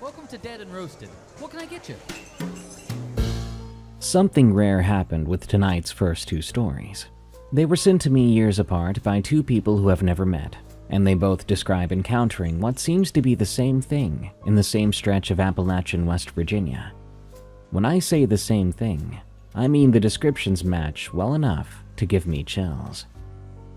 Welcome to Dead and Roasted. What can I get you? Something rare happened with tonight's first two stories. They were sent to me years apart by two people who have never met, and they both describe encountering what seems to be the same thing in the same stretch of Appalachian West Virginia. When I say the same thing, I mean the descriptions match well enough to give me chills.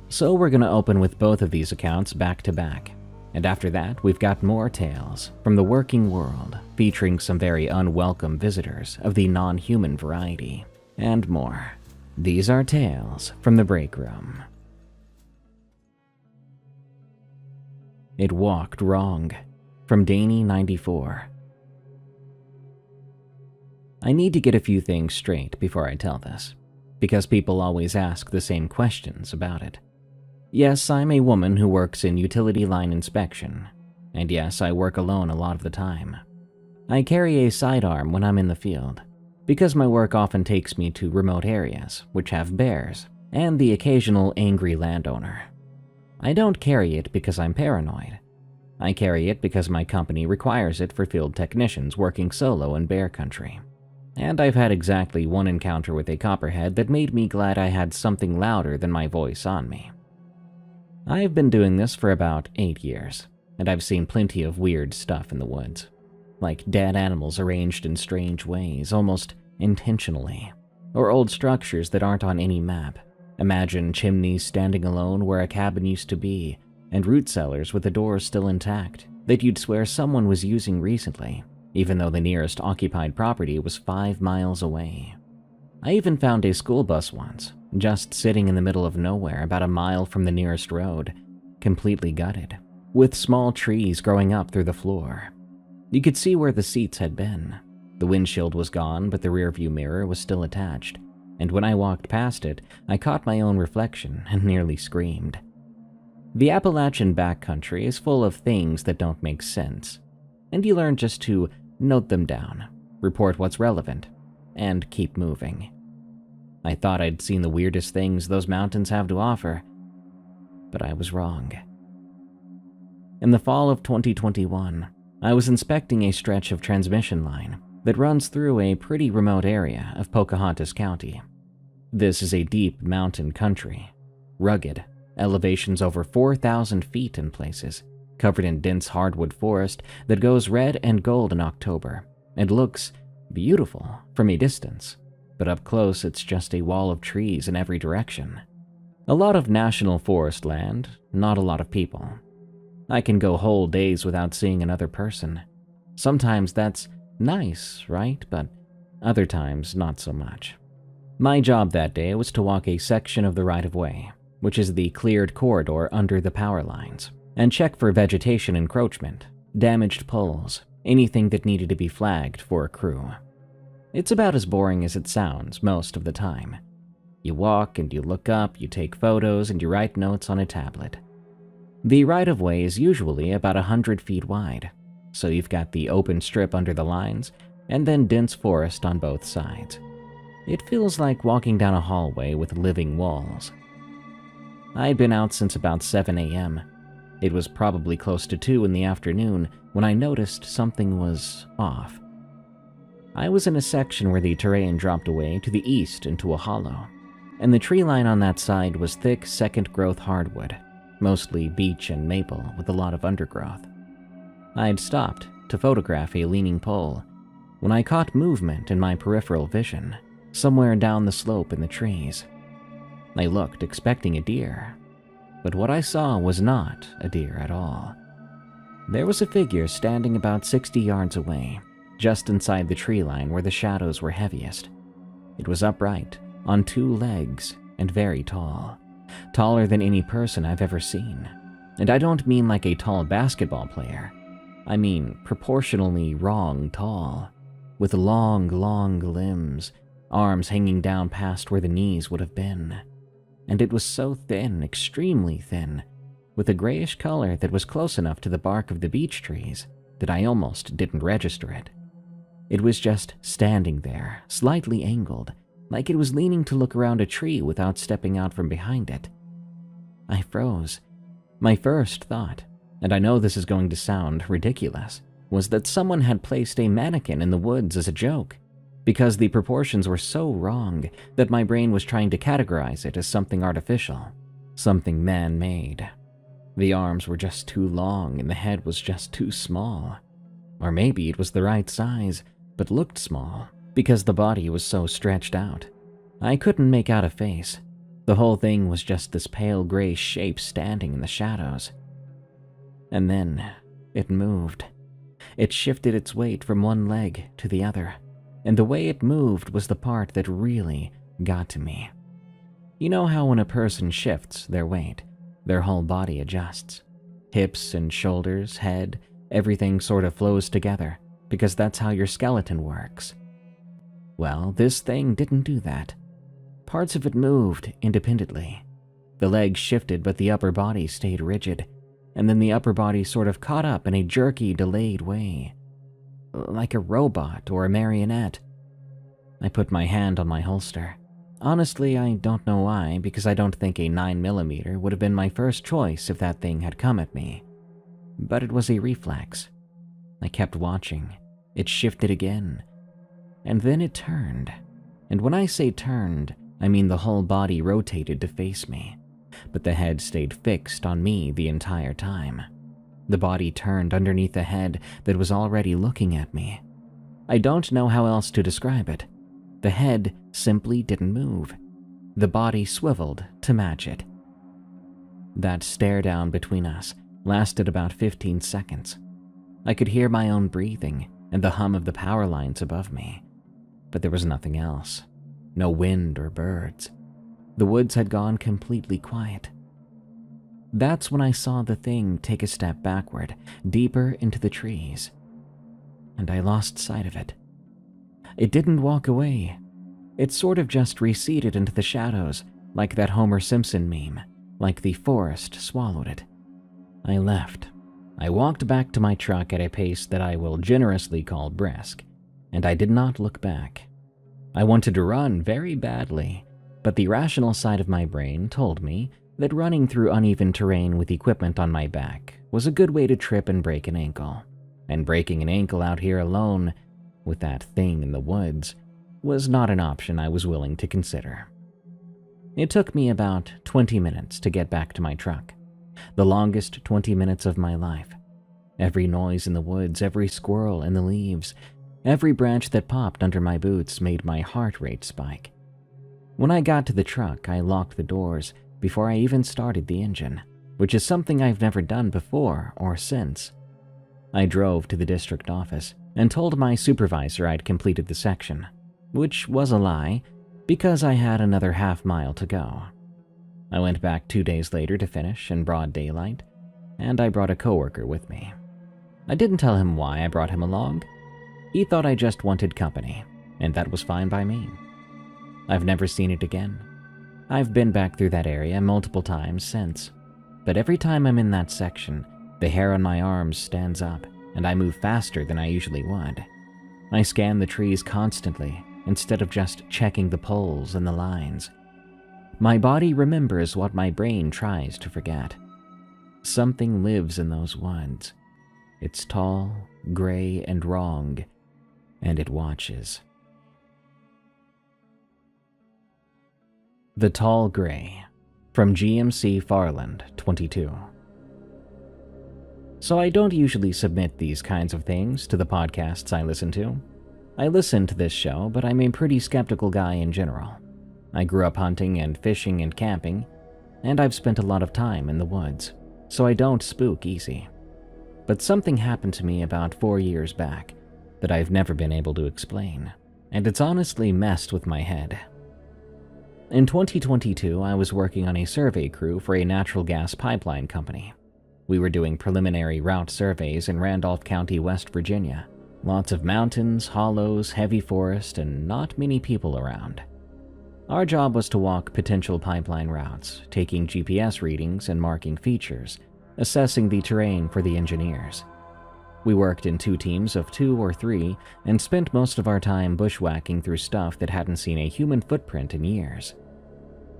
So we're gonna open with both of these accounts back to back, and after that we've got more tales from the working world featuring some very unwelcome visitors of the non-human variety, and more. These are tales from the break room. It walked wrong, from Danny94. I need to get a few things straight before I tell this, because people always ask the same questions about it. Yes, I'm a woman who works in utility line inspection, and yes, I work alone a lot of the time. I carry a sidearm when I'm in the field, because my work often takes me to remote areas which have bears and the occasional angry landowner. I don't carry it because I'm paranoid. I carry it because my company requires it for field technicians working solo in bear country. And I've had exactly one encounter with a copperhead that made me glad I had something louder than my voice on me. I've been doing this for about 8 years, and I've seen plenty of weird stuff in the woods, like dead animals arranged in strange ways, almost intentionally, or old structures that aren't on any map. Imagine chimneys standing alone where a cabin used to be, and root cellars with the doors still intact that you'd swear someone was using recently, even though the nearest occupied property was 5 miles away. I even found a school bus once, just sitting in the middle of nowhere about a mile from the nearest road, completely gutted, with small trees growing up through the floor. You could see where the seats had been. The windshield was gone, but the rearview mirror was still attached, and when I walked past it, I caught my own reflection and nearly screamed. The Appalachian backcountry is full of things that don't make sense, and you learn just to note them down, report what's relevant, and keep moving. I thought I'd seen the weirdest things those mountains have to offer, but I was wrong. In the fall of 2021, I was inspecting a stretch of transmission line that runs through a pretty remote area of Pocahontas County. This is a deep mountain country, rugged, elevations over 4,000 feet in places, covered in dense hardwood forest that goes red and gold in October, and looks beautiful from a distance, but up close it's just a wall of trees in every direction. A lot of national forest land, not a lot of people. I can go whole days without seeing another person. Sometimes that's nice, right? But other times not so much. My job that day was to walk a section of the right-of-way, which is the cleared corridor under the power lines, and check for vegetation encroachment, damaged poles, anything that needed to be flagged for a crew. It's about as boring as it sounds most of the time. You walk and you look up, you take photos, and you write notes on a tablet. The right-of-way is usually about 100 feet wide, so you've got the open strip under the lines, and then dense forest on both sides. It feels like walking down a hallway with living walls. I'd been out since about 7 a.m. It was probably close to 2 in the afternoon when I noticed something was off. I was in a section where the terrain dropped away to the east into a hollow, and the tree line on that side was thick second-growth hardwood, mostly beech and maple with a lot of undergrowth. I'd stopped to photograph a leaning pole when I caught movement in my peripheral vision, somewhere down the slope in the trees. I looked, expecting a deer, but what I saw was not a deer at all. There was a figure standing about 60 yards away, just inside the tree line where the shadows were heaviest. It was upright, on 2 legs, and very tall. Taller than any person I've ever seen. And I don't mean like a tall basketball player. I mean proportionally wrong tall, with long limbs, arms hanging down past where the knees would have been. And it was so thin, extremely thin, with a grayish color that was close enough to the bark of the beech trees that I almost didn't register it. It was just standing there, slightly angled, like it was leaning to look around a tree without stepping out from behind it. I froze. My first thought, and I know this is going to sound ridiculous, was that someone had placed a mannequin in the woods as a joke, because the proportions were so wrong that my brain was trying to categorize it as something artificial, something man-made. The arms were just too long and the head was just too small. Or maybe it was the right size, but looked small, because the body was so stretched out. I couldn't make out a face. The whole thing was just this pale gray shape standing in the shadows. And then it moved. It shifted its weight from one leg to the other, and the way it moved was the part that really got to me. You know how when a person shifts their weight, their whole body adjusts. Hips and shoulders, head, everything sort of flows together, because that's how your skeleton works. Well, this thing didn't do that. Parts of it moved independently. The legs shifted, but the upper body stayed rigid, and then the upper body sort of caught up in a jerky, delayed way. Like a robot or a marionette. I put my hand on my holster. Honestly, I don't know why, because I don't think a 9mm would have been my first choice if that thing had come at me. But it was a reflex. I kept watching. It shifted again. And then it turned. And when I say turned, I mean the whole body rotated to face me. But the head stayed fixed on me the entire time. The body turned underneath a head that was already looking at me. I don't know how else to describe it. The head simply didn't move. The body swiveled to match it. That stare down between us lasted about 15 seconds. I could hear my own breathing and the hum of the power lines above me. But there was nothing else. No wind or birds. The woods had gone completely quiet. That's when I saw the thing take a step backward, deeper into the trees. And I lost sight of it. It didn't walk away. It sort of just receded into the shadows, like that Homer Simpson meme, like the forest swallowed it. I left. I walked back to my truck at a pace that I will generously call brisk, and I did not look back. I wanted to run very badly, but the rational side of my brain told me that running through uneven terrain with equipment on my back was a good way to trip and break an ankle, and breaking an ankle out here alone with that thing in the woods was not an option I was willing to consider. It took me about 20 minutes to get back to my truck, the longest 20 minutes of my life. Every noise in the woods, every squirrel in the leaves, every branch that popped under my boots made my heart rate spike. When I got to the truck, I locked the doors before I even started the engine, which is something I've never done before or since. I drove to the district office and told my supervisor I'd completed the section, which was a lie because I had another half-mile to go. I went back 2 days later to finish in broad daylight, and I brought a coworker with me. I didn't tell him why I brought him along. He thought I just wanted company, and that was fine by me. I've never seen it again. I've been back through that area multiple times since, but every time I'm in that section, the hair on my arms stands up, and I move faster than I usually would. I scan the trees constantly, instead of just checking the poles and the lines. My body remembers what my brain tries to forget. Something lives in those woods. It's tall, gray, and wrong, and it watches. The Tall Gray, from GMC Farland, 22. So I don't usually submit these kinds of things to the podcasts I listen to. I listen to this show, but I'm a pretty skeptical guy in general. I grew up hunting and fishing and camping, and I've spent a lot of time in the woods, so I don't spook easy. But something happened to me about 4 years back that I've never been able to explain, and it's honestly messed with my head. In 2022, I was working on a survey crew for a natural gas pipeline company. We were doing preliminary route surveys in Randolph County, West Virginia. Lots of mountains, hollows, heavy forest, and not many people around. Our job was to walk potential pipeline routes, taking GPS readings and marking features, assessing the terrain for the engineers. We worked in 2 teams of 2 or 3 and spent most of our time bushwhacking through stuff that hadn't seen a human footprint in years.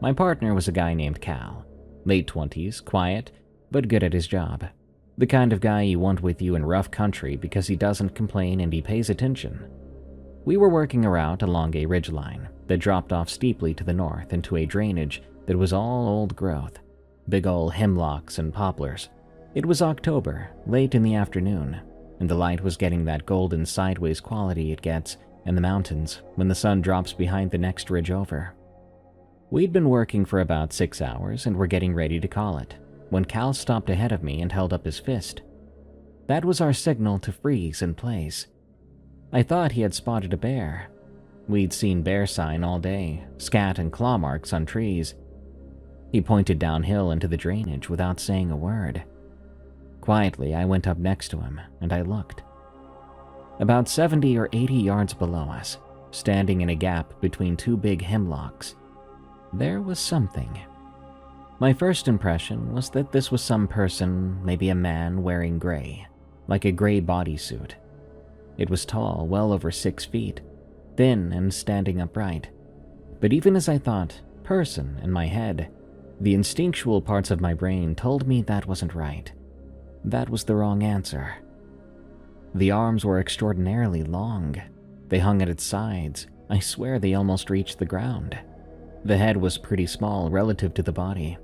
My partner was a guy named Cal, late 20s, quiet, but good at his job. The kind of guy you want with you in rough country because he doesn't complain and he pays attention. We were working a route along a ridgeline that dropped off steeply to the north into a drainage that was all old growth, big old hemlocks and poplars. It was October, late in the afternoon, and the light was getting that golden sideways quality it gets in the mountains when the sun drops behind the next ridge over. We'd been working for about 6 hours and were getting ready to call it, when Cal stopped ahead of me and held up his fist. That was our signal to freeze in place. I thought he had spotted a bear. We'd seen bear sign all day, scat and claw marks on trees. He pointed downhill into the drainage without saying a word. Quietly, I went up next to him and I looked. About 70 or 80 yards below us, standing in a gap between two big hemlocks, there was something. My first impression was that this was some person, maybe a man wearing gray, like a gray bodysuit. It was tall, well over 6 feet, thin and standing upright. But even as I thought person in my head, the instinctual parts of my brain told me that wasn't right. That was the wrong answer. The arms were extraordinarily long. They hung at its sides. I swear they almost reached the ground. The head was pretty small relative to the body,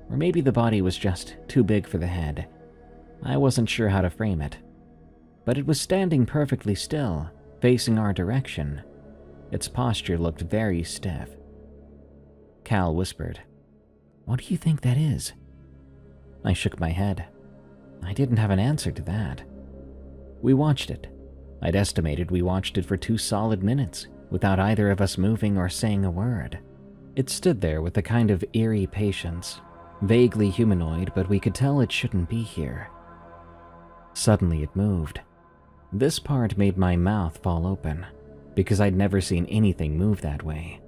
or maybe the body was just too big for the head. I wasn't sure how to frame it. But it was standing perfectly still, facing our direction. Its posture looked very stiff. Cal whispered, "What do you think that is?" I shook my head. I didn't have an answer to that. We watched it. I'd estimated we watched it for 2 solid minutes, without either of us moving or saying a word. It stood there with a kind of eerie patience, vaguely humanoid, but we could tell it shouldn't be here. Suddenly it moved. This part made my mouth fall open, because I'd never seen anything move that way.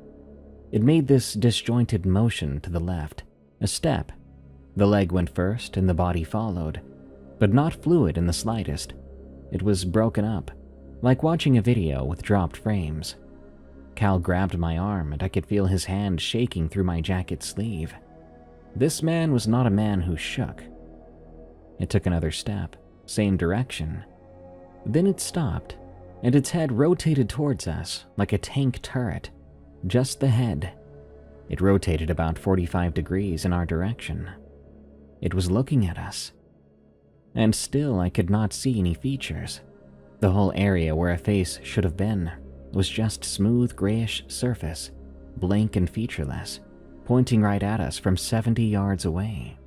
It made this disjointed motion to the left, a step. The leg went first and the body followed, but not fluid in the slightest. It was broken up, like watching a video with dropped frames. Cal grabbed my arm and I could feel his hand shaking through my jacket sleeve. This man was not a man who shook. It took another step, same direction. Then it stopped, and its head rotated towards us like a tank turret. Just the head. It rotated about 45 degrees in our direction. It was looking at us. And still I could not see any features. The whole area where a face should have been was just smooth grayish surface, blank and featureless, pointing right at us from 70 yards away.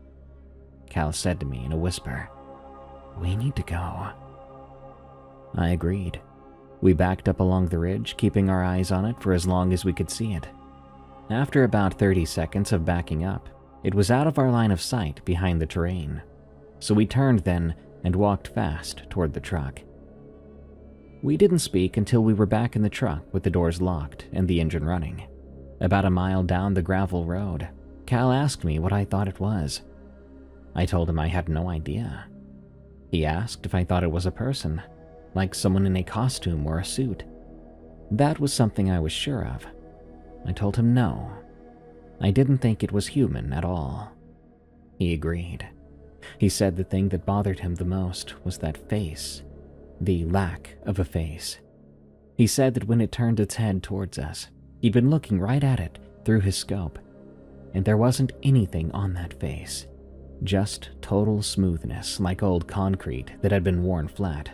Cal said to me in a whisper, "We need to go." I agreed. We backed up along the ridge, keeping our eyes on it for as long as we could see it. After about 30 seconds of backing up, it was out of our line of sight behind the terrain. So we turned then and walked fast toward the truck. We didn't speak until we were back in the truck with the doors locked and the engine running. About a mile down the gravel road, Cal asked me what I thought it was. I told him I had no idea. He asked if I thought it was a person, like someone in a costume or a suit. That was something I was sure of. I told him no. I didn't think it was human at all. He agreed. He said the thing that bothered him the most was that face, the lack of a face. He said that when it turned its head towards us, he'd been looking right at it through his scope, and there wasn't anything on that face, just total smoothness like old concrete that had been worn flat.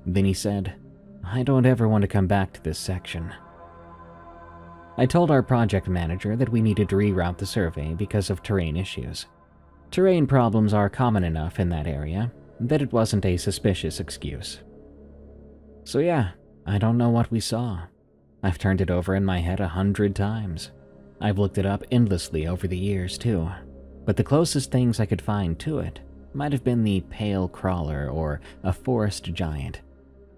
Then he said, "I don't ever want to come back to this section." I told our project manager that we needed to reroute the survey because of terrain issues. Terrain problems are common enough in that area that it wasn't a suspicious excuse. So yeah, I don't know what we saw. I've turned it over in my head 100 times. I've looked it up endlessly over the years too, but the closest things I could find to it might have been the pale crawler or a forest giant,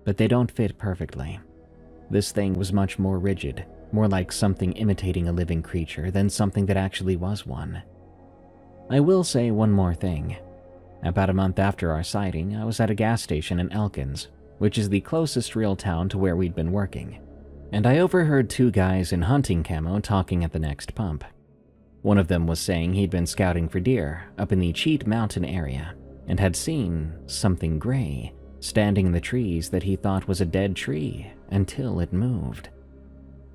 but they don't fit perfectly. This thing was much more rigid, more like something imitating a living creature than something that actually was one. I will say one more thing. About a month after our sighting, I was at a gas station in Elkins, which is the closest real town to where we'd been working, and I overheard 2 guys in hunting camo talking at the next pump. One of them was saying he'd been scouting for deer up in the Cheat Mountain area, and had seen something gray standing in the trees that he thought was a dead tree until it moved.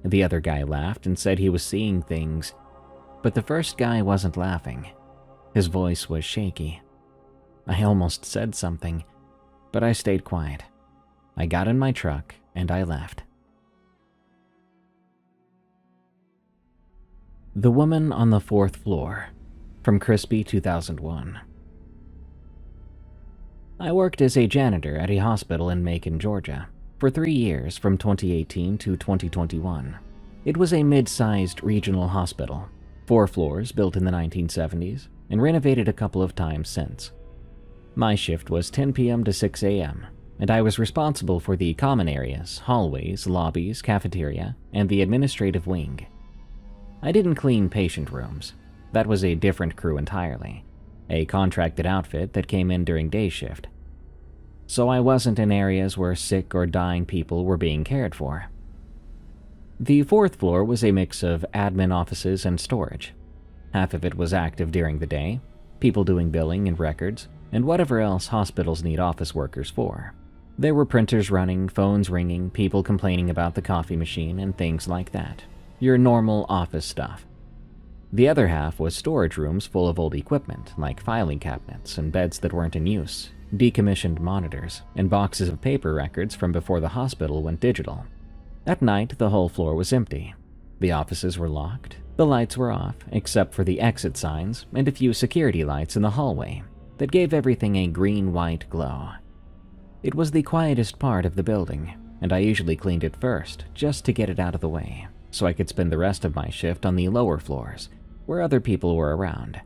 The other guy laughed and said he was seeing things, but the first guy wasn't laughing. His voice was shaky. I almost said something, but I stayed quiet. I got in my truck and I left. The Woman on the Fourth Floor, from Crispy 2001. I worked as a janitor at a hospital in Macon, Georgia, for 3 years from 2018 to 2021. It was a mid-sized regional hospital, 4 floors built in the 1970s and renovated a couple of times since. My shift was 10 p.m. to 6 a.m., and I was responsible for the common areas, hallways, lobbies, cafeteria, and the administrative wing. I didn't clean patient rooms. That was a different crew entirely, a contracted outfit that came in during day shift. So I wasn't in areas where sick or dying people were being cared for. The 4th floor was a mix of admin offices and storage. Half of it was active during the day, people doing billing and records, and whatever else hospitals need office workers for. There were printers running, phones ringing, people complaining about the coffee machine, and things like that. Your normal office stuff. The other half was storage rooms full of old equipment, like filing cabinets and beds that weren't in use, decommissioned monitors, and boxes of paper records from before the hospital went digital. At night, the whole floor was empty. The offices were locked, the lights were off, except for the exit signs and a few security lights in the hallway that gave everything a green-white glow. It was the quietest part of the building, and I usually cleaned it first just to get it out of the way, so I could spend the rest of my shift on the lower floors, where other people were around.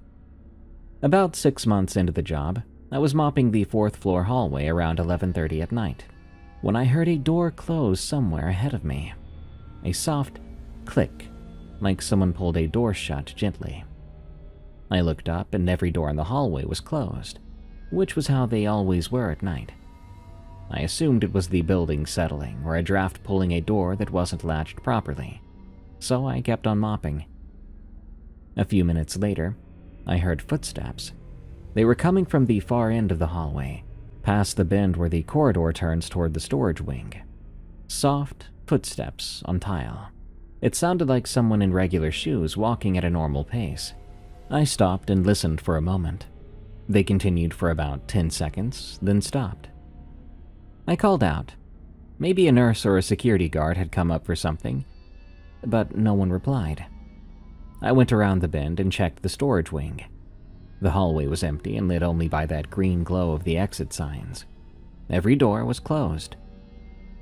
About 6 months into the job, I was mopping the 4th floor hallway around 11:30 at night, when I heard a door close somewhere ahead of me. A soft click, like someone pulled a door shut gently. I looked up and every door in the hallway was closed, which was how they always were at night. I assumed it was the building settling or a draft pulling a door that wasn't latched properly, so I kept on mopping. A few minutes later, I heard footsteps. They were coming from the far end of the hallway, past the bend where the corridor turns toward the storage wing. Soft footsteps on tile. It sounded like someone in regular shoes walking at a normal pace. I stopped and listened for a moment. They continued for about 10 seconds, then stopped. I called out. Maybe a nurse or a security guard had come up for something, but no one replied. I went around the bend and checked the storage wing. The hallway was empty and lit only by that green glow of the exit signs. Every door was closed.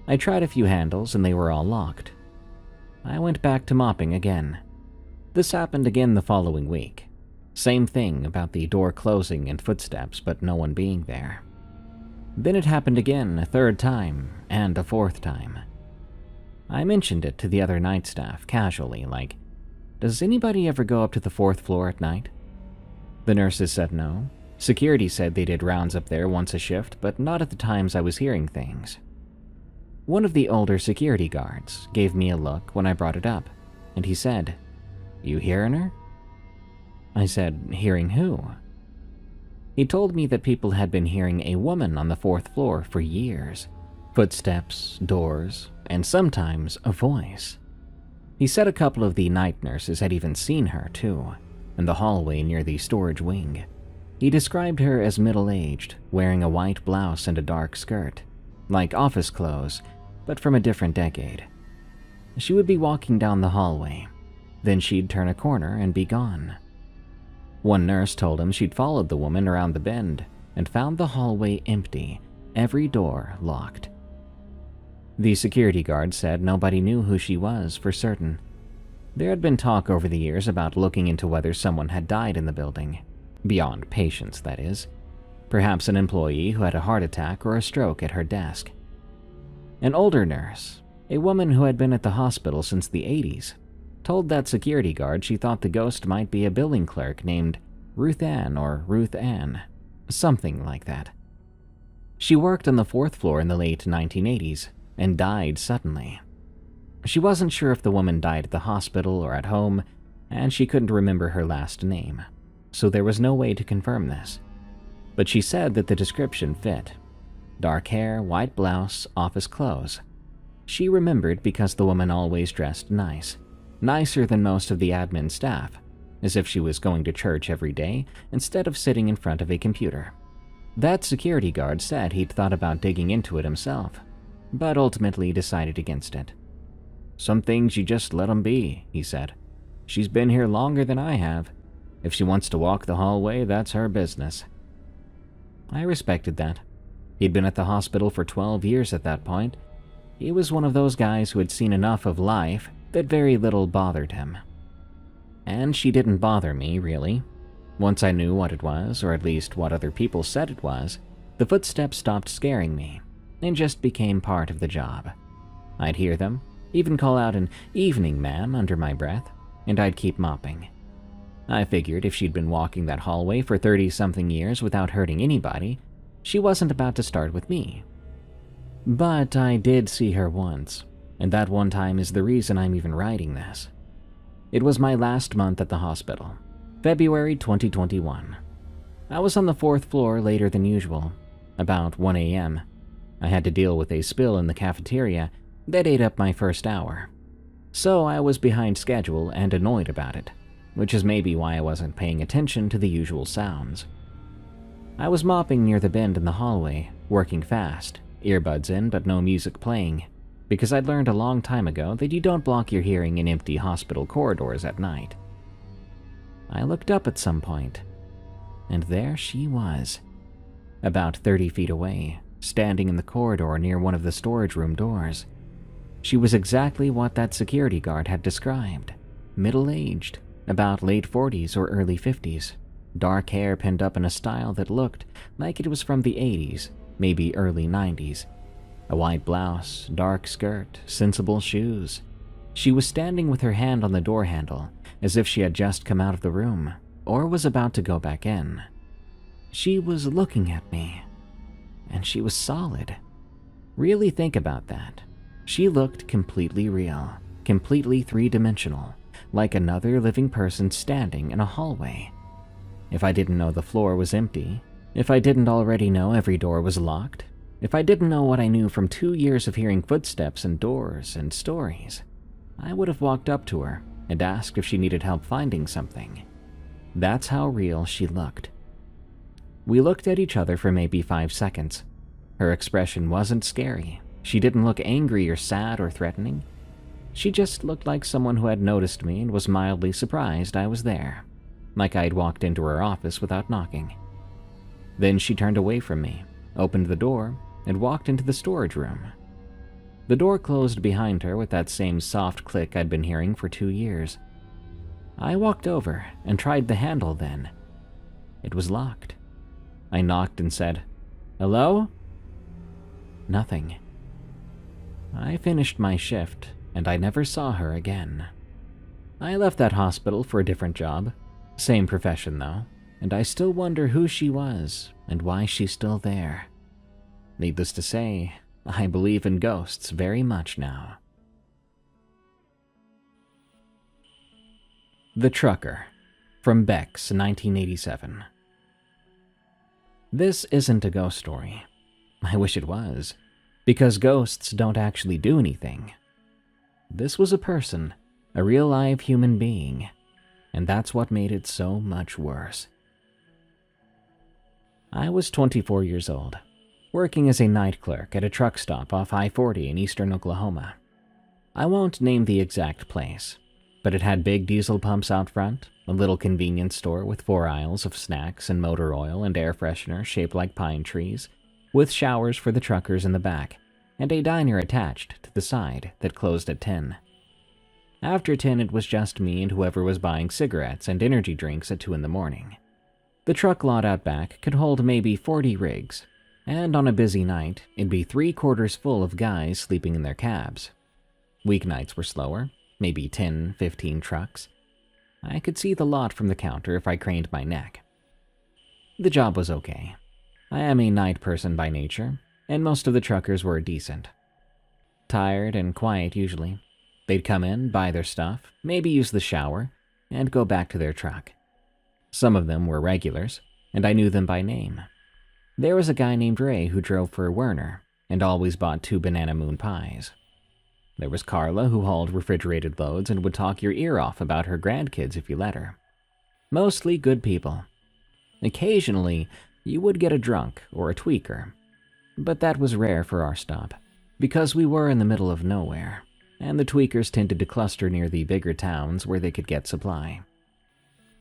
I tried a few handles and they were all locked. I went back to mopping again. This happened again the following week. Same thing about the door closing and footsteps, but no one being there. Then it happened again a 3rd time and a 4th time. I mentioned it to the other night staff casually, like, "Does anybody ever go up to the 4th floor at night?" The nurses said no. Security said they did rounds up there once a shift, but not at the times I was hearing things. One of the older security guards gave me a look when I brought it up, and he said, "You hearing her?" I said, "Hearing who?" He told me that people had been hearing a woman on the 4th floor for years. Footsteps, doors, and sometimes a voice. He said a couple of the night nurses had even seen her, too, in the hallway near the storage wing. He described her as middle-aged, wearing a white blouse and a dark skirt, like office clothes, but from a different decade. She would be walking down the hallway, then she'd turn a corner and be gone. One nurse told him she'd followed the woman around the bend and found the hallway empty, every door locked. The security guard said nobody knew who she was for certain. There had been talk over the years about looking into whether someone had died in the building. Beyond patients, that is. Perhaps an employee who had a heart attack or a stroke at her desk. An older nurse, a woman who had been at the hospital since the 80s, told that security guard she thought the ghost might be a billing clerk named Ruth Ann or Ruth Ann, something like that. She worked on the 4th floor in the late 1980s and died suddenly. She wasn't sure if the woman died at the hospital or at home, and she couldn't remember her last name, so there was no way to confirm this. but she said that the description fit. Dark hair, white blouse, office clothes. She remembered because the woman always dressed nice, nicer than most of the admin staff, as if she was going to church every day instead of sitting in front of a computer. That security guard said he'd thought about digging into it himself, but ultimately decided against it. "Some things you just let 'em be," he said. "She's been here longer than I have. If she wants to walk the hallway, that's her business." I respected that. He'd been at the hospital for 12 years at that point. He was one of those guys who had seen enough of life that very little bothered him. And she didn't bother me, really. Once I knew what it was, or at least what other people said it was, the footsteps stopped scaring me and just became part of the job. I'd hear them, even call out an "evening, ma'am" under my breath, and I'd keep mopping. I figured if she'd been walking that hallway for 30-something years without hurting anybody, she wasn't about to start with me. But I did see her once, and that one time is the reason I'm even writing this. It was my last month at the hospital, February 2021. I was on the 4th floor later than usual, about 1 a.m. I had to deal with a spill in the cafeteria that ate up my first hour. So I was behind schedule and annoyed about it, which is maybe why I wasn't paying attention to the usual sounds. I was mopping near the bend in the hallway, working fast, earbuds in but no music playing, because I'd learned a long time ago that you don't block your hearing in empty hospital corridors at night. I looked up at some point, and there she was, about 30 feet away, standing in the corridor near one of the storage room doors. She was exactly what that security guard had described, middle-aged, about late 40s or early 50s, dark hair pinned up in a style that looked like it was from the 80s, maybe early 90s. A white blouse, dark skirt, sensible shoes. She was standing with her hand on the door handle, as if she had just come out of the room, or was about to go back in. She was looking at me, and she was solid. Really think about that. She looked completely real, completely three-dimensional, like another living person standing in a hallway. If I didn't know the floor was empty, if I didn't already know every door was locked, if I didn't know what I knew from 2 years of hearing footsteps and doors and stories, I would have walked up to her and asked if she needed help finding something. That's how real she looked. We looked at each other for maybe 5 seconds. Her expression wasn't scary. She didn't look angry or sad or threatening. She just looked like someone who had noticed me and was mildly surprised I was there, like I'd walked into her office without knocking. Then she turned away from me, opened the door, and walked into the storage room. The door closed behind her with that same soft click I'd been hearing for 2 years. I walked over and tried the handle then. It was locked. I knocked and said, "Hello?" Nothing. I finished my shift, and I never saw her again. I left that hospital for a different job, same profession though, and I still wonder who she was and why she's still there. Needless to say, I believe in ghosts very much now. The Trucker, from Beck's 1987. This isn't a ghost story. I wish it was, because ghosts don't actually do anything. This was a person, a real live human being, and that's what made it so much worse. I was 24 years old, working as a night clerk at a truck stop off I-40 in eastern Oklahoma. I won't name the exact place, but it had big diesel pumps out front, a little convenience store with 4 aisles of snacks and motor oil and air freshener shaped like pine trees, with showers for the truckers in the back, and a diner attached to the side that closed at 10. After 10, it was just me and whoever was buying cigarettes and energy drinks at 2 in the morning. The truck lot out back could hold maybe 40 rigs, and on a busy night, it'd be 3/4 full of guys sleeping in their cabs. Weeknights were slower, maybe 10, 15 trucks. I could see the lot from the counter if I craned my neck. The job was okay. I am a night person by nature, and most of the truckers were decent. Tired and quiet usually. They'd come in, buy their stuff, maybe use the shower, and go back to their truck. Some of them were regulars, and I knew them by name. There was a guy named Ray who drove for Werner and always bought 2 banana moon pies. There was Carla, who hauled refrigerated loads and would talk your ear off about her grandkids if you let her. Mostly good people. Occasionally, you would get a drunk or a tweaker, but that was rare for our stop, because we were in the middle of nowhere, and the tweakers tended to cluster near the bigger towns where they could get supply.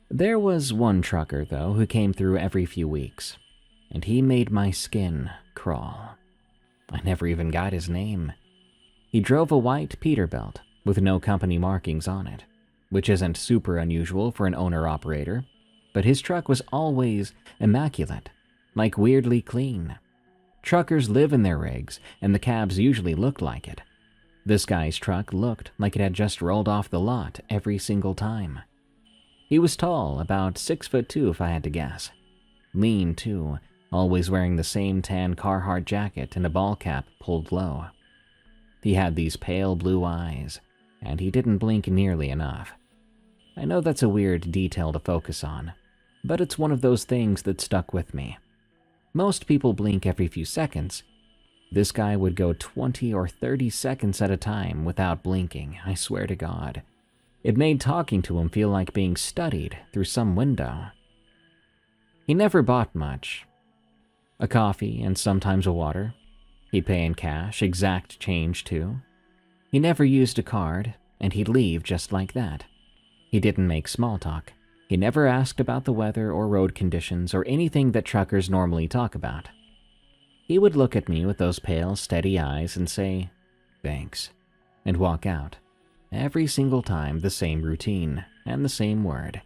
There was one trucker, though, who came through every few weeks, and he made my skin crawl. I never even got his name. He drove a white Peterbilt with no company markings on it, which isn't super unusual for an owner-operator, but his truck was always immaculate, like weirdly clean. Truckers live in their rigs, and the cabs usually looked like it. This guy's truck looked like it had just rolled off the lot every single time. He was tall, about 6'2" if I had to guess. Lean, too, always wearing the same tan Carhartt jacket and a ball cap pulled low. He had these pale blue eyes, and he didn't blink nearly enough. I know that's a weird detail to focus on, but it's one of those things that stuck with me. Most people blink every few seconds. This guy would go 20 or 30 seconds at a time without blinking, I swear to God. It made talking to him feel like being studied through some window. He never bought much. A coffee and sometimes a water. He'd pay in cash, exact change too. He never used a card, and he'd leave just like that. He didn't make small talk. He never asked about the weather or road conditions or anything that truckers normally talk about. He would look at me with those pale, steady eyes and say, "Thanks," and walk out. Every single time the same routine and the same word.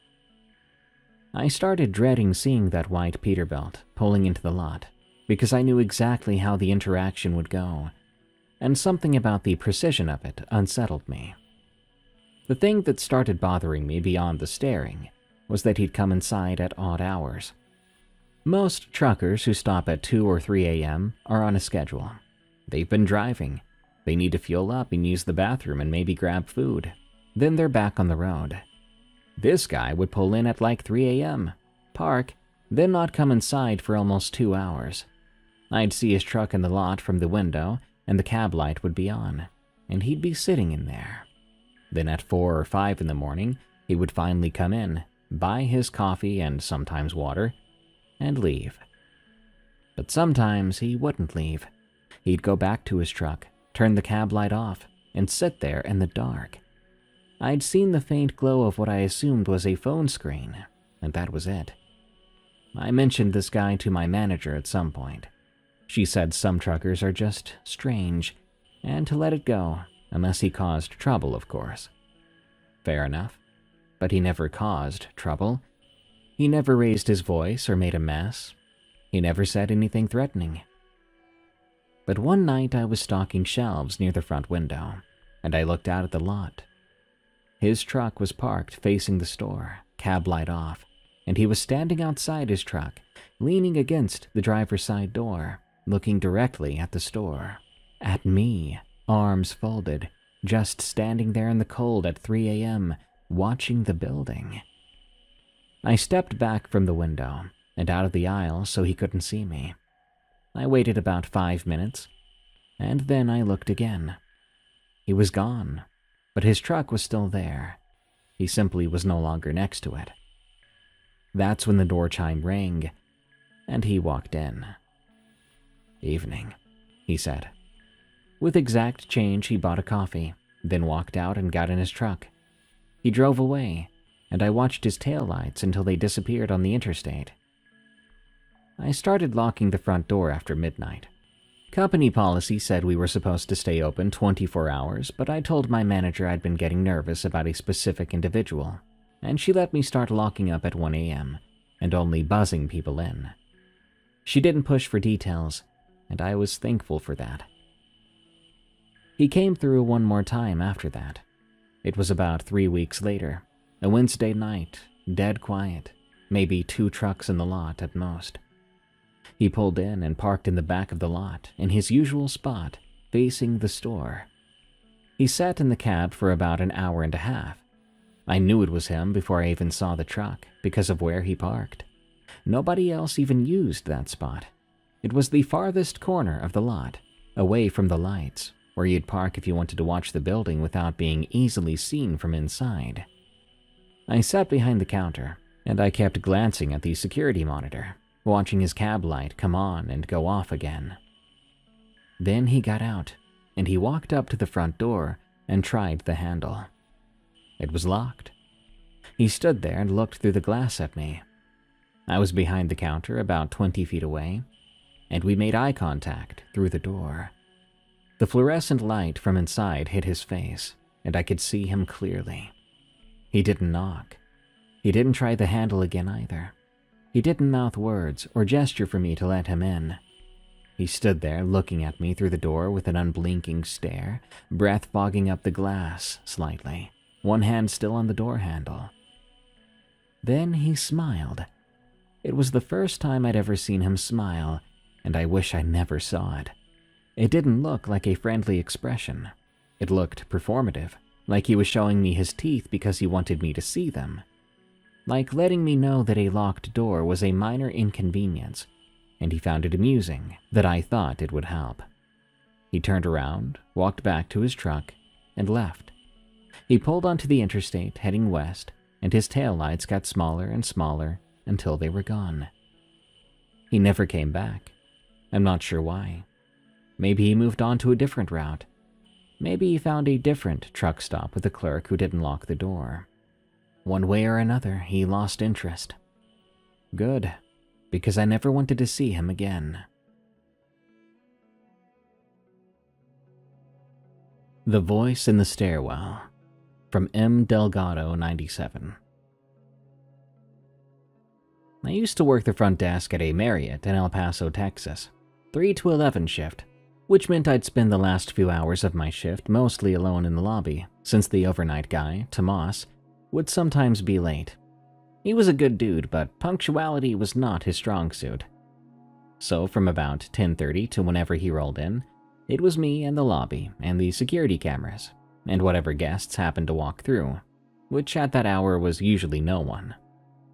I started dreading seeing that white Peterbilt pulling into the lot because I knew exactly how the interaction would go, and something about the precision of it unsettled me. The thing that started bothering me beyond the staring was that he'd come inside at odd hours. Most truckers who stop at 2 or 3 a.m. are on a schedule. They've been driving. They need to fuel up and use the bathroom and maybe grab food. Then they're back on the road. This guy would pull in at like 3 a.m., park, then not come inside for almost 2 hours. I'd see his truck in the lot from the window, and the cab light would be on, and he'd be sitting in there. Then at 4 or 5 in the morning, he would finally come in, buy his coffee and sometimes water, and leave. But sometimes he wouldn't leave. He'd go back to his truck, turn the cab light off, and sit there in the dark. I'd seen the faint glow of what I assumed was a phone screen, and that was it. I mentioned this guy to my manager at some point. She said some truckers are just strange, and to let it go, unless he caused trouble, of course. Fair enough. But he never caused trouble. He never raised his voice or made a mess. He never said anything threatening. But one night I was stocking shelves near the front window, and I looked out at the lot. His truck was parked facing the store, cab light off, and he was standing outside his truck, leaning against the driver's side door, looking directly at the store. At me, arms folded, just standing there in the cold at 3 a.m., watching the building. I stepped back from the window and out of the aisle so he couldn't see me. I waited about 5 minutes, and then I looked again. He was gone, but his truck was still there. He simply was no longer next to it. That's when the door chime rang, and he walked in. "Evening," he said. With exact change, he bought a coffee, then walked out and got in his truck. He drove away, and I watched his taillights until they disappeared on the interstate. I started locking the front door after midnight. Company policy said we were supposed to stay open 24 hours, but I told my manager I'd been getting nervous about a specific individual, and she let me start locking up at 1 a.m. and only buzzing people in. She didn't push for details, and I was thankful for that. He came through one more time after that. It was about 3 weeks later, a Wednesday night, dead quiet, maybe 2 trucks in the lot at most. He pulled in and parked in the back of the lot, in his usual spot, facing the store. He sat in the cab for about an hour and a half. I knew it was him before I even saw the truck, because of where he parked. Nobody else even used that spot. It was the farthest corner of the lot, away from the lights, where you'd park if you wanted to watch the building without being easily seen from inside. I sat behind the counter, and I kept glancing at the security monitor, watching his cab light come on and go off again. Then he got out, and he walked up to the front door and tried the handle. It was locked. He stood there and looked through the glass at me. I was behind the counter about 20 feet away, and we made eye contact through the door. The fluorescent light from inside hit his face, and I could see him clearly. He didn't knock. He didn't try the handle again either. He didn't mouth words or gesture for me to let him in. He stood there looking at me through the door with an unblinking stare, breath fogging up the glass slightly, one hand still on the door handle. Then he smiled. It was the first time I'd ever seen him smile, and I wish I never saw it. It didn't look like a friendly expression. It looked performative, like he was showing me his teeth because he wanted me to see them. Like letting me know that a locked door was a minor inconvenience, and he found it amusing that I thought it would help. He turned around, walked back to his truck, and left. He pulled onto the interstate heading west, and his taillights got smaller and smaller until they were gone. He never came back. I'm not sure why. Maybe he moved on to a different route. Maybe he found a different truck stop with a clerk who didn't lock the door. One way or another, he lost interest. Good, because I never wanted to see him again. The Voice in the Stairwell, from M. Delgado 97. I used to work the front desk at a Marriott in El Paso, Texas, 3 to 11 shift, which meant I'd spend the last few hours of my shift mostly alone in the lobby, since the overnight guy, Tomas, would sometimes be late. He was a good dude, but punctuality was not his strong suit. So from about 10:30 to whenever he rolled in, it was me and the lobby and the security cameras, and whatever guests happened to walk through, which at that hour was usually no one.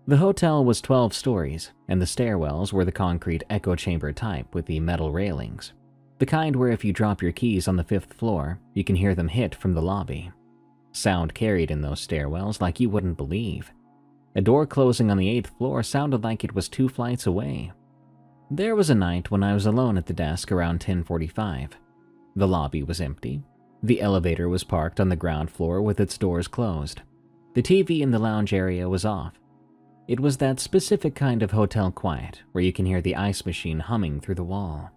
The hotel was 12 stories, and the stairwells were the concrete echo chamber type with the metal railings, the kind where if you drop your keys on the 5th floor, you can hear them hit from the lobby. Sound carried in those stairwells like you wouldn't believe. A door closing on the 8th floor sounded like it was 2 flights away. There was a night when I was alone at the desk around 10:45. The lobby was empty. The elevator was parked on the ground floor with its doors closed. The TV in the lounge area was off. It was that specific kind of hotel quiet where you can hear the ice machine humming through the wall.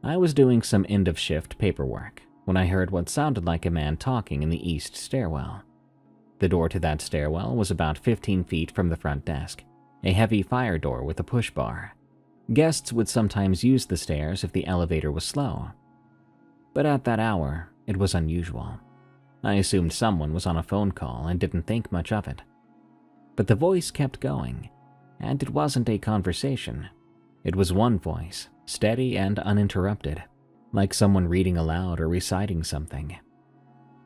I was doing some end-of-shift paperwork when I heard what sounded like a man talking in the east stairwell. The door to that stairwell was about 15 feet from the front desk, a heavy fire door with a push bar. Guests would sometimes use the stairs if the elevator was slow. But at that hour, it was unusual. I assumed someone was on a phone call and didn't think much of it. But the voice kept going, and it wasn't a conversation. It was one voice, steady and uninterrupted, like someone reading aloud or reciting something.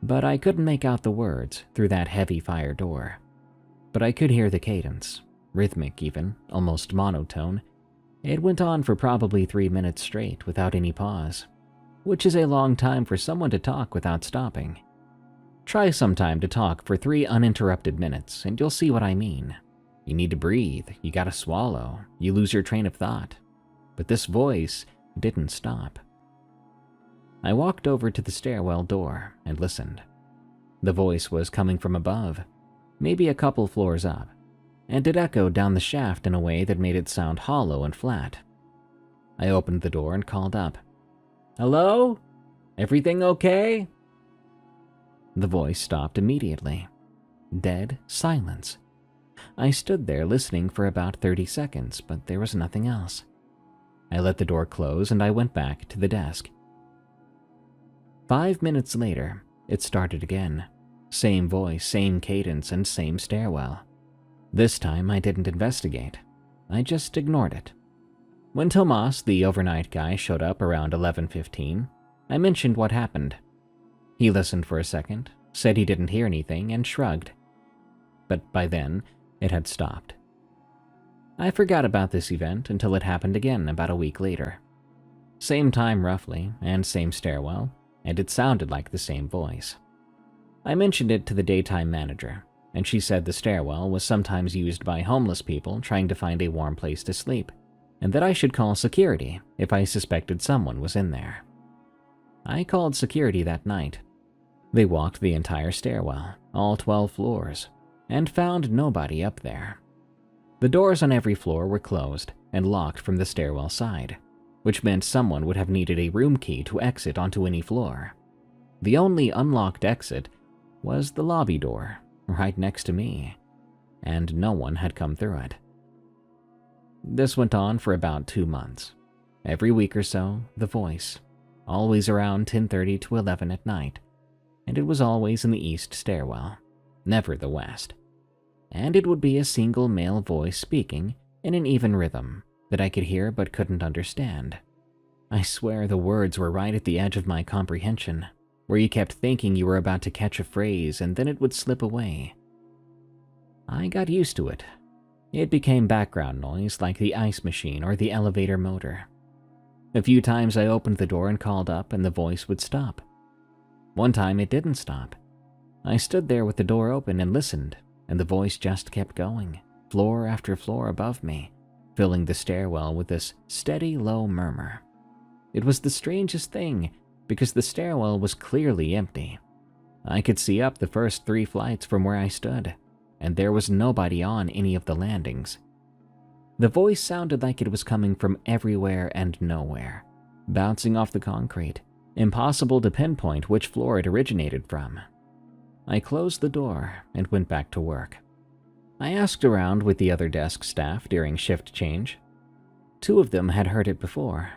But I couldn't make out the words through that heavy fire door. But I could hear the cadence, rhythmic even, almost monotone. It went on for probably 3 minutes straight without any pause, which is a long time for someone to talk without stopping. Try sometime to talk for 3 uninterrupted minutes and you'll see what I mean. You need to breathe, you gotta swallow, you lose your train of thought. But this voice didn't stop. I walked over to the stairwell door and listened. The voice was coming from above, maybe a couple floors up, and it echoed down the shaft in a way that made it sound hollow and flat. I opened the door and called up, "Hello? Everything okay?" The voice stopped immediately. Dead silence. I stood there listening for about 30 seconds, but there was nothing else. I let the door close and I went back to the desk. 5 minutes later, it started again. Same voice, same cadence, and same stairwell. This time I didn't investigate. I just ignored it. When Tomas, the overnight guy, showed up around 11:15, I mentioned what happened. He listened for a second, said he didn't hear anything, and shrugged. But by then, it had stopped. I forgot about this event until it happened again about a week later, Same time roughly, and same stairwell, and it sounded like the same voice. I mentioned it to the daytime manager, and she said the stairwell was sometimes used by homeless people trying to find a warm place to sleep, and that I should call security if I suspected someone was in there. I called security that night. They walked the entire stairwell, all 12 floors, and found nobody up there. The doors on every floor were closed and locked from the stairwell side, which meant someone would have needed a room key to exit onto any floor. The only unlocked exit was the lobby door, right next to me, and no one had come through it. This went on for about 2 months. Every week or so, the voice, always around 10:30 to 11 at night, and it was always in the east stairwell, never the west. And it would be a single male voice speaking in an even rhythm that I could hear but couldn't understand. I swear the words were right at the edge of my comprehension, where you kept thinking you were about to catch a phrase and then it would slip away. I got used to it. It became background noise like the ice machine or the elevator motor. A few times I opened the door and called up and the voice would stop. One time it didn't stop. I stood there with the door open and listened, and the voice just kept going, floor after floor above me, filling the stairwell with this steady, low murmur. It was the strangest thing, because the stairwell was clearly empty. I could see up the first 3 flights from where I stood, and there was nobody on any of the landings. The voice sounded like it was coming from everywhere and nowhere, bouncing off the concrete, impossible to pinpoint which floor it originated from. I closed the door and went back to work. I asked around with the other desk staff during shift change. 2 of them had heard it before.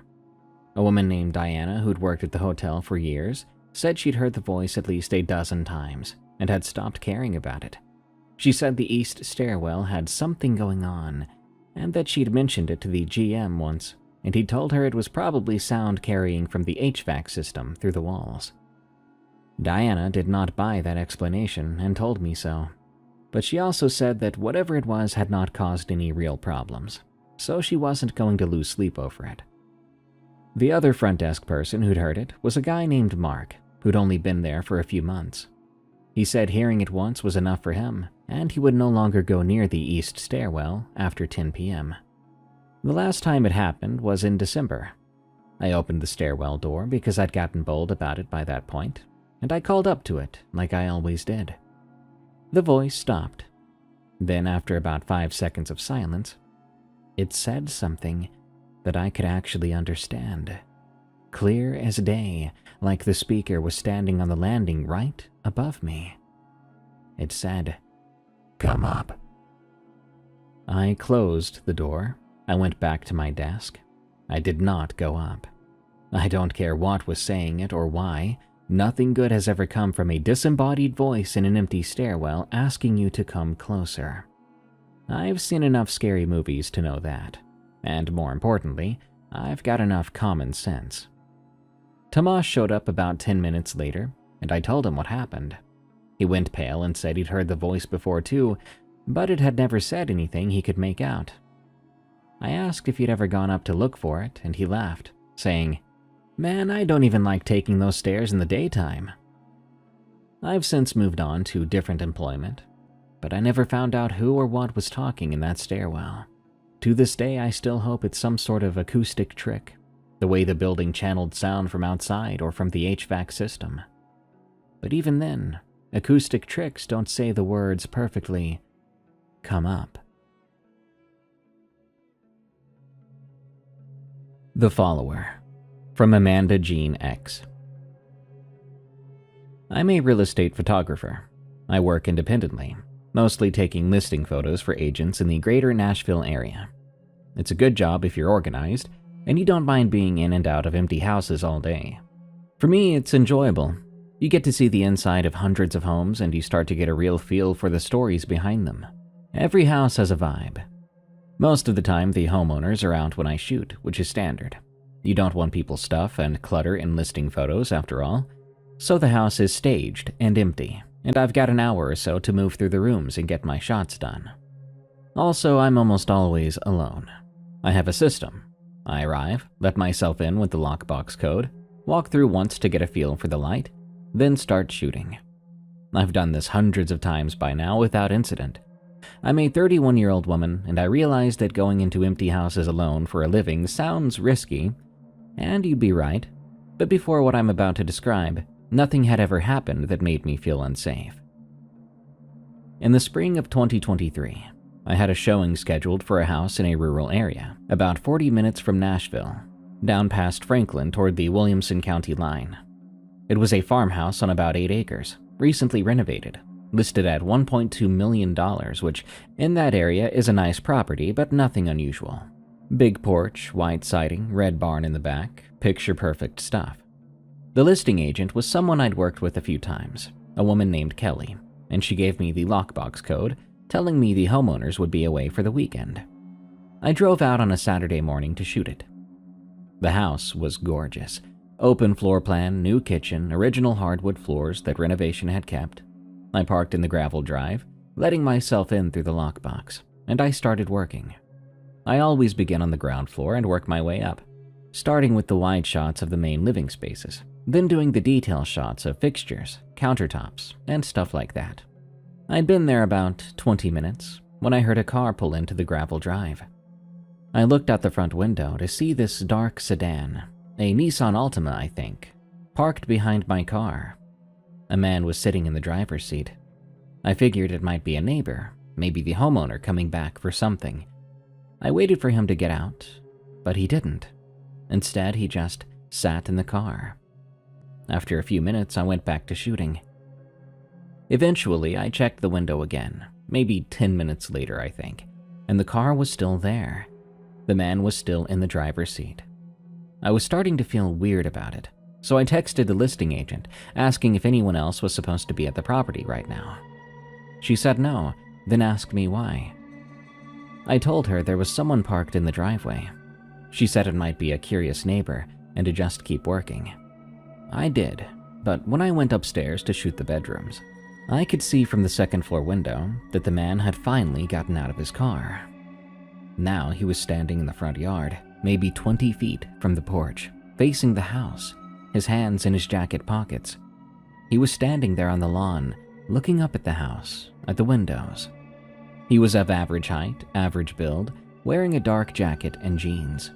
A woman named Diana, who'd worked at the hotel for years, said she'd heard the voice at least a dozen times and had stopped caring about it. She said the east stairwell had something going on, and that she'd mentioned it to the GM once, and he'd told her it was probably sound carrying from the HVAC system through the walls. Diana did not buy that explanation and told me so, but she also said that whatever it was had not caused any real problems, so she wasn't going to lose sleep over it. The other front desk person who'd heard it was a guy named Mark, who'd only been there for a few months. He said hearing it once was enough for him, and he would no longer go near the east stairwell after 10 p.m. The last time it happened was in December. I opened the stairwell door because I'd gotten bold about it by that point, and I called up to it like I always did. The voice stopped. Then, after about 5 seconds of silence, it said something that I could actually understand. Clear as day, like the speaker was standing on the landing right above me. It said, "Come up." I closed the door. I went back to my desk. I did not go up. I don't care what was saying it or why. Nothing good has ever come from a disembodied voice in an empty stairwell asking you to come closer. I've seen enough scary movies to know that. And more importantly, I've got enough common sense. Tomas showed up about 10 minutes later, and I told him what happened. He went pale and said he'd heard the voice before too, but it had never said anything he could make out. I asked if he'd ever gone up to look for it, and he laughed, saying, "Man, I don't even like taking those stairs in the daytime." I've since moved on to different employment, but I never found out who or what was talking in that stairwell. To this day, I still hope it's some sort of acoustic trick, the way the building channeled sound from outside or from the HVAC system. But even then, acoustic tricks don't say the words perfectly, "Come up." The Follower, from Amanda Jean X. I'm a real estate photographer. I work independently, mostly taking listing photos for agents in the greater Nashville area. It's a good job if you're organized, and you don't mind being in and out of empty houses all day. For me, it's enjoyable. You get to see the inside of hundreds of homes and you start to get a real feel for the stories behind them. Every house has a vibe. Most of the time, the homeowners are out when I shoot, which is standard. You don't want people's stuff and clutter in listing photos, after all. So the house is staged and empty, and I've got an hour or so to move through the rooms and get my shots done. Also, I'm almost always alone. I have a system. I arrive, let myself in with the lockbox code, walk through once to get a feel for the light, then start shooting. I've done this hundreds of times by now without incident. I'm a 31-year-old woman, and I realize that going into empty houses alone for a living sounds risky, and you'd be right. But before what I'm about to describe, nothing had ever happened that made me feel unsafe. In the spring of 2023, I had a showing scheduled for a house in a rural area, about 40 minutes from Nashville, down past Franklin toward the Williamson County line. It was a farmhouse on about 8 acres, recently renovated, listed at $1.2 million, which in that area is a nice property, but nothing unusual. Big porch, white siding, red barn in the back, picture-perfect stuff. The listing agent was someone I'd worked with a few times, a woman named Kelly, and she gave me the lockbox code, telling me the homeowners would be away for the weekend. I drove out on a Saturday morning to shoot it. The house was gorgeous. Open floor plan, new kitchen, original hardwood floors that renovation had kept. I parked in the gravel drive, letting myself in through the lockbox, and I started working. I always begin on the ground floor and work my way up, starting with the wide shots of the main living spaces, then doing the detail shots of fixtures, countertops, and stuff like that. I'd been there about 20 minutes when I heard a car pull into the gravel drive. I looked out the front window to see this dark sedan, a Nissan Altima I think, parked behind my car. A man was sitting in the driver's seat. I figured it might be a neighbor, maybe the homeowner coming back for something. I waited for him to get out, but he didn't. Instead, he just sat in the car. After a few minutes, I went back to shooting. Eventually, I checked the window again, maybe 10 minutes later, I think, and the car was still there. The man was still in the driver's seat. I was starting to feel weird about it, so I texted the listing agent, asking if anyone else was supposed to be at the property right now. She said no, then asked me why. I told her there was someone parked in the driveway. She said it might be a curious neighbor and to just keep working. I did, but when I went upstairs to shoot the bedrooms, I could see from the second floor window that the man had finally gotten out of his car. Now he was standing in the front yard, maybe 20 feet from the porch, facing the house, his hands in his jacket pockets. He was standing there on the lawn, looking up at the house, at the windows. He was of average height, average build, wearing a dark jacket and jeans.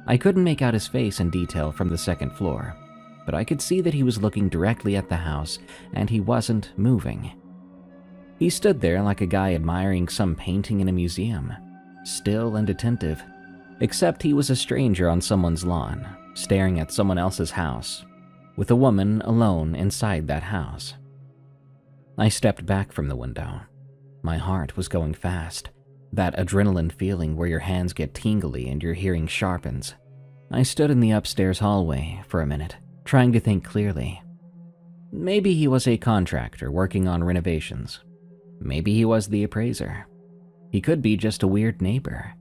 I couldn't make out his face in detail from the second floor, but I could see that he was looking directly at the house and he wasn't moving. He stood there like a guy admiring some painting in a museum, still and attentive, except he was a stranger on someone's lawn, staring at someone else's house, with a woman alone inside that house. I stepped back from the window. My heart was going fast, that adrenaline feeling where your hands get tingly and your hearing sharpens. I stood in the upstairs hallway for a minute, trying to think clearly. Maybe he was a contractor working on renovations. Maybe he was the appraiser. He could be just a weird neighbor.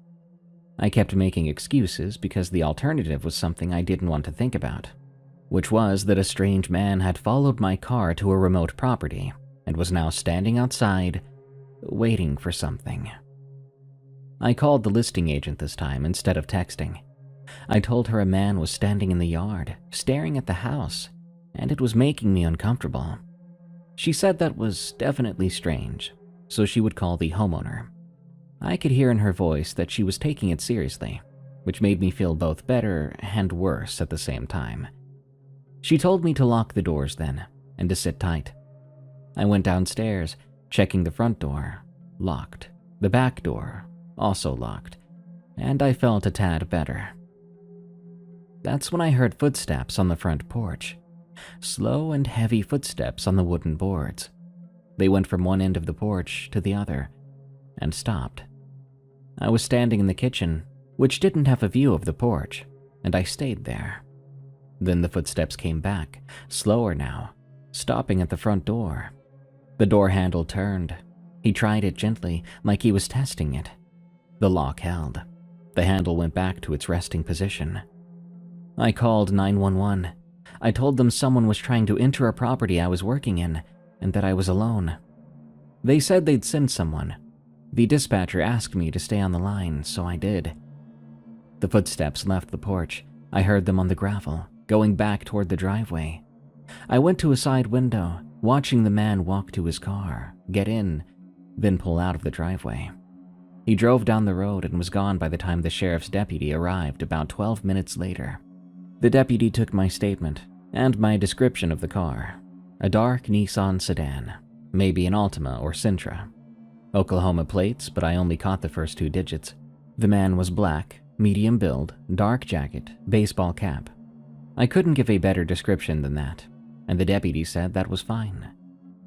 I kept making excuses because the alternative was something I didn't want to think about, which was that a strange man had followed my car to a remote property and was now standing outside, waiting for something. I called the listing agent this time instead of texting. I told her a man was standing in the yard, staring at the house, and it was making me uncomfortable. She said that was definitely strange, so she would call the homeowner. I could hear in her voice that she was taking it seriously, which made me feel both better and worse at the same time. She told me to lock the doors then, and to sit tight. I went downstairs, checking the front door, locked. The back door, also locked, and I felt a tad better. That's when I heard footsteps on the front porch, slow and heavy footsteps on the wooden boards. They went from one end of the porch to the other, and stopped. I was standing in the kitchen, which didn't have a view of the porch, and I stayed there. Then the footsteps came back, slower now, stopping at the front door. The door handle turned. He tried it gently, like he was testing it. The lock held. The handle went back to its resting position. I called 911. I told them someone was trying to enter a property I was working in, and that I was alone. They said they'd send someone. The dispatcher asked me to stay on the line, so I did. The footsteps left the porch. I heard them on the gravel, going back toward the driveway. I went to a side window, watching the man walk to his car, get in, then pull out of the driveway. He drove down the road and was gone by the time the sheriff's deputy arrived about 12 minutes later. The deputy took my statement and my description of the car, a dark Nissan sedan, maybe an Altima or Sentra. Oklahoma plates, but I only caught the first 2 digits. The man was black, medium build, dark jacket, baseball cap. I couldn't give a better description than that, and the deputy said that was fine.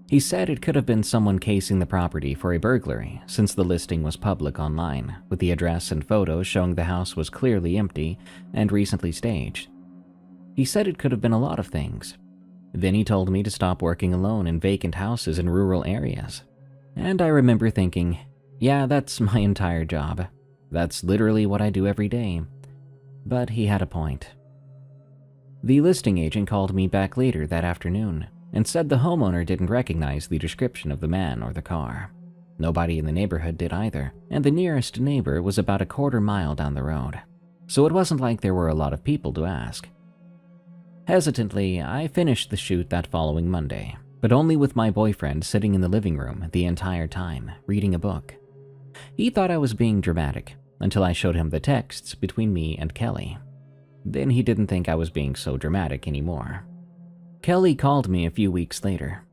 He said it could have been someone casing the property for a burglary since the listing was public online, with the address and photos showing the house was clearly empty and recently staged. He said it could have been a lot of things. Then he told me to stop working alone in vacant houses in rural areas. And I remember thinking, yeah, that's my entire job. That's literally what I do every day. But he had a point. The listing agent called me back later that afternoon and said the homeowner didn't recognize the description of the man or the car. Nobody in the neighborhood did either, and the nearest neighbor was about a quarter mile down the road. So it wasn't like there were a lot of people to ask. Hesitantly, I finished the shoot that following Monday, but only with my boyfriend sitting in the living room the entire time, reading a book. He thought I was being dramatic until I showed him the texts between me and Kelly. Then he didn't think I was being so dramatic anymore. Kelly called me a few weeks later.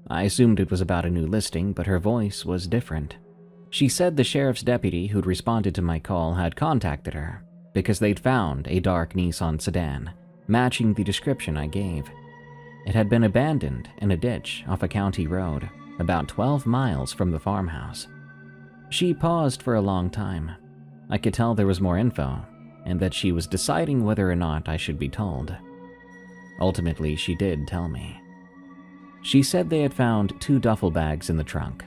I assumed it was about a new listing, but her voice was different. She said the sheriff's deputy who'd responded to my call had contacted her because they'd found a dark Nissan sedan matching the description I gave. It had been abandoned in a ditch off a county road, about 12 miles from the farmhouse. She paused for a long time. I could tell there was more info, and that she was deciding whether or not I should be told. Ultimately, she did tell me. She said they had found 2 duffel bags in the trunk,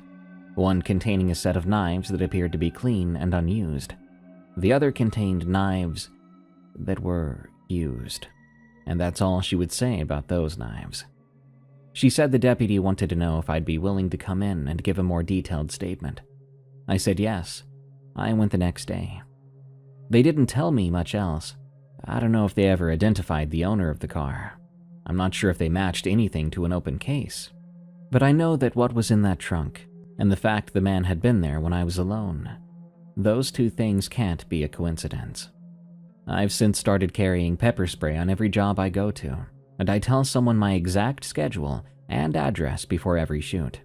one containing a set of knives that appeared to be clean and unused. The other contained knives that were used, and that's all she would say about those knives. She said the deputy wanted to know if I'd be willing to come in and give a more detailed statement. I said yes. I went the next day. They didn't tell me much else. I don't know if they ever identified the owner of the car. I'm not sure if they matched anything to an open case. But I know that what was in that trunk, and the fact the man had been there when I was alone, those 2 things can't be a coincidence. I've since started carrying pepper spray on every job I go to, and I tell someone my exact schedule and address before every shoot.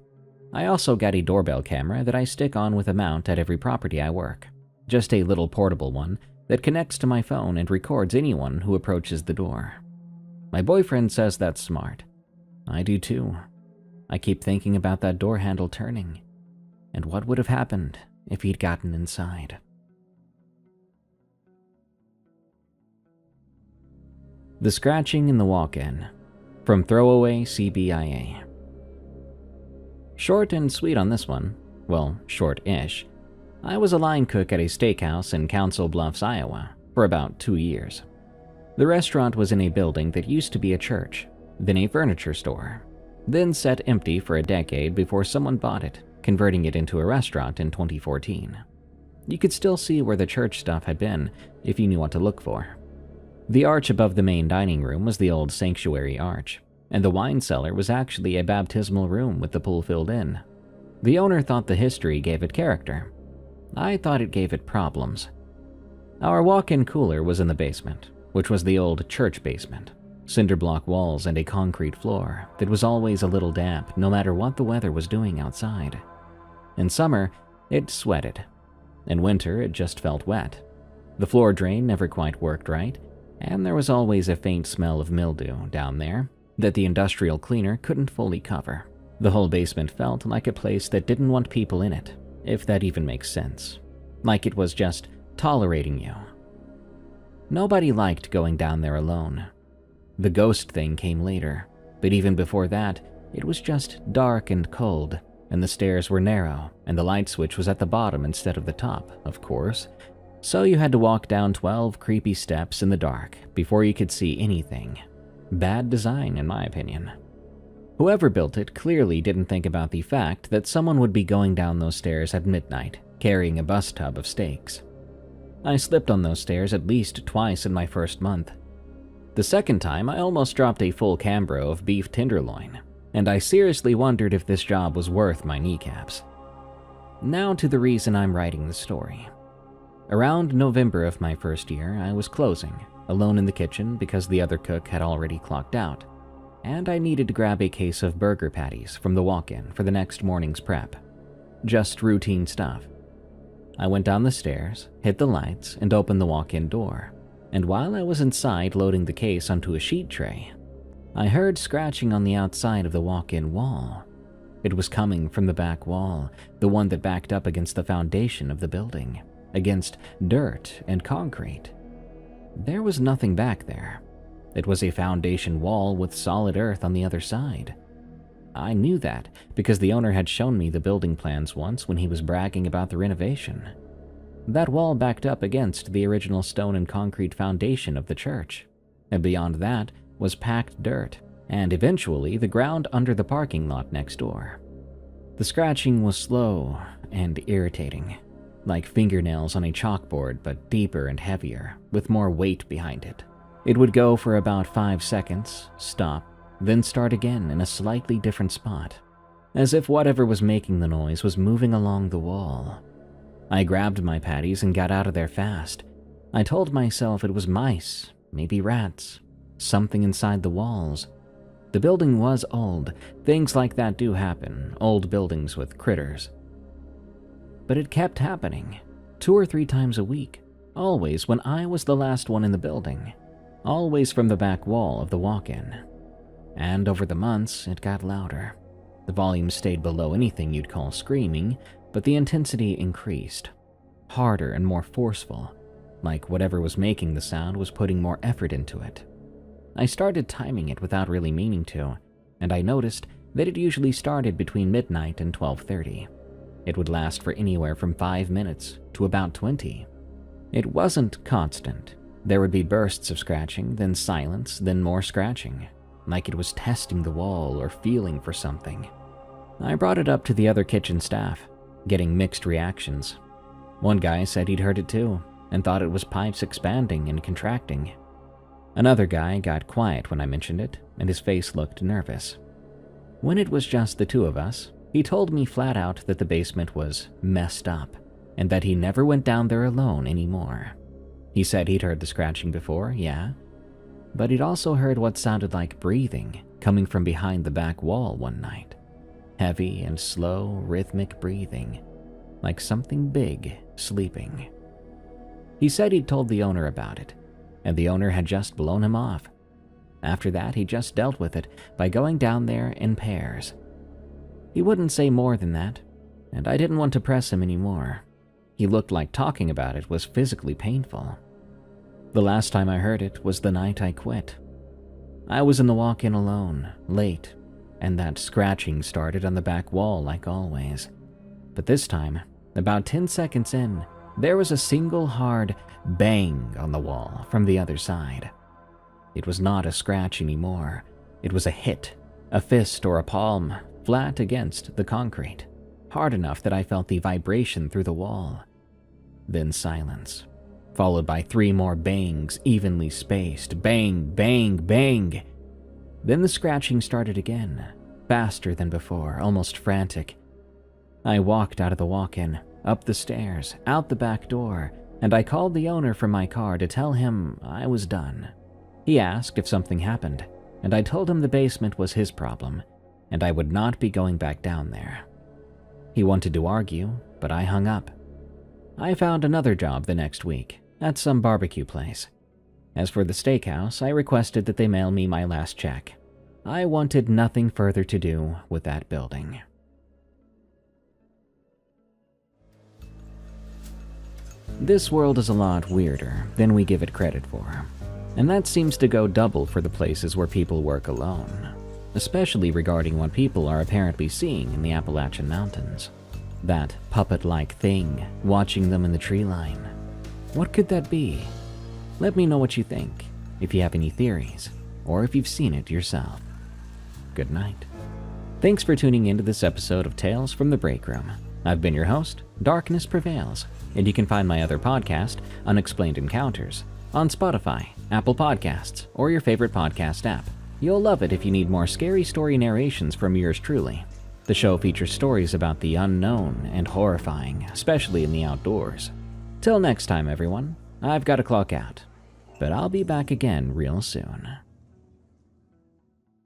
I also got a doorbell camera that I stick on with a mount at every property I work. Just a little portable one that connects to my phone and records anyone who approaches the door. My boyfriend says that's smart. I do too. I keep thinking about that door handle turning, and what would have happened if he'd gotten inside. The scratching in the walk-in, from Throwaway CBIA. Short and sweet on this one. Well, short-ish. I was a line cook at a steakhouse in Council Bluffs, Iowa, for about 2 years. The restaurant was in a building that used to be a church, then a furniture store, then sat empty for a decade before someone bought it, converting it into a restaurant in 2014. You could still see where the church stuff had been if you knew what to look for. The arch above the main dining room was the old sanctuary arch, and the wine cellar was actually a baptismal room with the pool filled in. The owner thought the history gave it character. I thought it gave it problems. Our walk-in cooler was in the basement, which was the old church basement. Cinder block walls and a concrete floor that was always a little damp no matter what the weather was doing outside. In summer, it sweated. In winter, it just felt wet. The floor drain never quite worked right, and there was always a faint smell of mildew down there that the industrial cleaner couldn't fully cover. The whole basement felt like a place that didn't want people in it, if that even makes sense. Like it was just tolerating you. Nobody liked going down there alone. The ghost thing came later, but even before that, it was just dark and cold, and the stairs were narrow, and the light switch was at the bottom instead of the top, of course. So you had to walk down 12 creepy steps in the dark before you could see anything. Bad design, in my opinion. Whoever built it clearly didn't think about the fact that someone would be going down those stairs at midnight, carrying a bus tub of steaks. I slipped on those stairs at least twice in my first month. The second time, I almost dropped a full cambro of beef tenderloin, and I seriously wondered if this job was worth my kneecaps. Now to the reason I'm writing the story. Around November of my first year, I was closing, alone in the kitchen because the other cook had already clocked out, and I needed to grab a case of burger patties from the walk-in for the next morning's prep. Just routine stuff. I went down the stairs, hit the lights, and opened the walk-in door, and while I was inside loading the case onto a sheet tray, I heard scratching on the outside of the walk-in wall. It was coming from the back wall, the one that backed up against the foundation of the building, against dirt and concrete. There was nothing back there. It was a foundation wall with solid earth on the other side. I knew that because the owner had shown me the building plans once when he was bragging about the renovation. That wall backed up against the original stone and concrete foundation of the church, and beyond that was packed dirt, and eventually the ground under the parking lot next door. The scratching was slow and irritating, like fingernails on a chalkboard but deeper and heavier, with more weight behind it. It would go for about 5 seconds, stop, then start again in a slightly different spot, as if whatever was making the noise was moving along the wall. I grabbed my patties and got out of there fast. I told myself it was mice, maybe rats, something inside the walls. The building was old. Things like that do happen, old buildings with critters. But it kept happening, 2 or 3 times a week, always when I was the last one in the building, always from the back wall of the walk-in. And over the months, it got louder. The volume stayed below anything you'd call screaming, but the intensity increased, harder and more forceful, like whatever was making the sound was putting more effort into it. I started timing it without really meaning to, and I noticed that it usually started between midnight and 12:30. It would last for anywhere from 5 minutes to about 20. It wasn't constant. There would be bursts of scratching, then silence, then more scratching, like it was testing the wall or feeling for something. I brought it up to the other kitchen staff, getting mixed reactions. One guy said he'd heard it too, and thought it was pipes expanding and contracting. Another guy got quiet when I mentioned it, and his face looked nervous. When it was just the two of us, he told me flat out that the basement was messed up, and that he never went down there alone anymore. He said he'd heard the scratching before, yeah, but he'd also heard what sounded like breathing coming from behind the back wall one night. Heavy and slow, rhythmic breathing, like something big sleeping. He said he'd told the owner about it, and the owner had just blown him off. After that, he just dealt with it by going down there in pairs. He wouldn't say more than that, and I didn't want to press him anymore. He looked like talking about it was physically painful. The last time I heard it was the night I quit. I was in the walk-in alone, late, and that scratching started on the back wall like always. But this time, about 10 seconds in, there was a single hard bang on the wall from the other side. It was not a scratch anymore. It was a hit, a fist or a palm, flat against the concrete, hard enough that I felt the vibration through the wall. Then silence, followed by 3 more bangs, evenly spaced, bang, bang, bang. Then the scratching started again, faster than before, almost frantic. I walked out of the walk-in, up the stairs, out the back door, and I called the owner from my car to tell him I was done. He asked if something happened, and I told him the basement was his problem, and I would not be going back down there. He wanted to argue, but I hung up. I found another job the next week, at some barbecue place. As for the steakhouse, I requested that they mail me my last check. I wanted nothing further to do with that building. This world is a lot weirder than we give it credit for, and that seems to go double for the places where people work alone, especially regarding what people are apparently seeing in the Appalachian Mountains. That puppet-like thing watching them in the tree line. What could that be? Let me know what you think, if you have any theories, or if you've seen it yourself. Good night. Thanks for tuning into this episode of Tales from the Break Room. I've been your host, Darkness Prevails, and you can find my other podcast, Unexplained Encounters, on Spotify, Apple Podcasts, or your favorite podcast app. You'll love it if you need more scary story narrations from yours truly. The show features stories about the unknown and horrifying, especially in the outdoors. Till next time, everyone, I've got to clock out, but I'll be back again real soon.